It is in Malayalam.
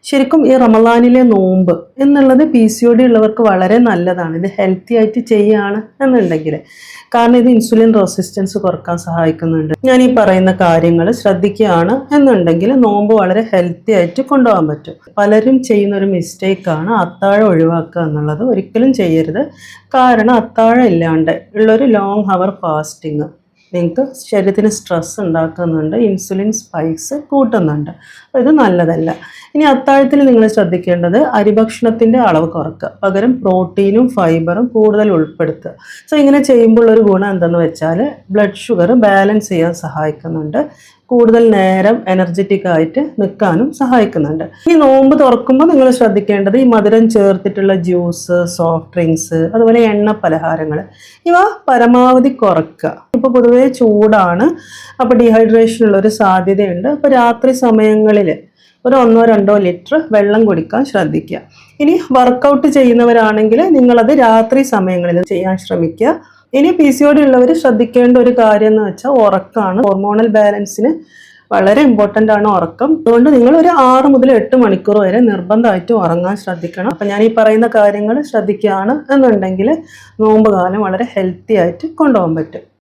ശരിക്കും ഈ റമളാനിലെ നോമ്പ് എന്നുള്ളത് PCOD ഉള്ളവർക്ക് വളരെ നല്ലതാണ്. ഇത് ഹെൽത്തി ആയിട്ട് ചെയ്യുകയാണ് എന്നുണ്ടെങ്കിൽ, കാരണം ഇത് ഇൻസുലിൻ റെസിസ്റ്റൻസ് കുറക്കാൻ സഹായിക്കുന്നുണ്ട്. ഞാൻ ഈ പറയുന്ന കാര്യങ്ങൾ ശ്രദ്ധിക്കുകയാണ് എന്നുണ്ടെങ്കിൽ നോമ്പ് വളരെ ഹെൽത്തി ആയിട്ട് കൊണ്ടുപോകാൻ പറ്റും. പലരും ചെയ്യുന്ന ഒരു മിസ്റ്റേക്കാണ് അത്താഴം ഒഴിവാക്കുക എന്നുള്ളത്. ഒരിക്കലും ചെയ്യരുത്. കാരണം അത്താഴം ഇല്ലാണ്ട് ഉള്ളൊരു ലോങ് ഹവർ ഫാസ്റ്റിങ് നിങ്ങൾക്ക് ശരീരത്തിന് സ്ട്രെസ് ഉണ്ടാക്കുന്നുണ്ട്, ഇൻസുലിൻ സ്പൈക്സ് കൂട്ടുന്നുണ്ട്. അപ്പോൾ ഇത് നല്ലതല്ല. ഇനി അത്താഴത്തിൽ നിങ്ങൾ ശ്രദ്ധിക്കേണ്ടത് അരിഭക്ഷണത്തിൻ്റെ അളവ് കുറക്കുക, പകരം പ്രോട്ടീനും ഫൈബറും കൂടുതൽ ഉൾപ്പെടുത്തുക. സോ ഇങ്ങനെ ചെയ്യുമ്പോൾ ഒരു ഗുണം എന്തെന്ന് വെച്ചാൽ ബ്ലഡ് ഷുഗർ ബാലൻസ് ചെയ്യാൻ സഹായിക്കുന്നുണ്ട്, കൂടുതൽ നേരം എനർജറ്റിക് ആയിട്ട് നിൽക്കാനും സഹായിക്കുന്നുണ്ട്. ഈ നോമ്പ് തുറക്കുമ്പോൾ നിങ്ങൾ ശ്രദ്ധിക്കേണ്ടത് ഈ മധുരം ചേർത്തിട്ടുള്ള ജ്യൂസ്, സോഫ്റ്റ് ഡ്രിങ്ക്സ്, അതുപോലെ എണ്ണ പലഹാരങ്ങൾ ഇവ പരമാവധി കുറയ്ക്കുക. ഇപ്പോൾ പൊതുവേ ചൂടാണ്, അപ്പോൾ ഡീഹൈഡ്രേഷനുള്ള ഒരു സാധ്യതയുണ്ട്. അപ്പോൾ രാത്രി സമയങ്ങളിൽ ഒരു 1-2 ലിറ്റർ വെള്ളം കുടിക്കാൻ ശ്രദ്ധിക്കുക. ഇനി വർക്കൗട്ട് ചെയ്യുന്നവരാണെങ്കിൽ നിങ്ങളത് രാത്രി സമയങ്ങളിൽ ചെയ്യാൻ ശ്രമിക്കുക. ഇനി PCOD ഉള്ളവർ ശ്രദ്ധിക്കേണ്ട ഒരു കാര്യം എന്ന് വെച്ചാൽ ഉറക്കമാണ്. ഹോർമോണൽ ബാലൻസിന് വളരെ ഇമ്പോർട്ടൻ്റ് ആണ് ഉറക്കം. അതുകൊണ്ട് നിങ്ങൾ ഒരു 6 മുതൽ 8 മണിക്കൂർ വരെ നിർബന്ധമായിട്ട് ഉറങ്ങാൻ ശ്രദ്ധിക്കണം. അപ്പം ഞാൻ ഈ പറയുന്ന കാര്യങ്ങൾ ശ്രദ്ധിക്കുകയാണ് എന്നുണ്ടെങ്കിൽ നോമ്പ് കാലം വളരെ ഹെൽത്തി ആയിട്ട് കൊണ്ടുപോകാൻ പറ്റും.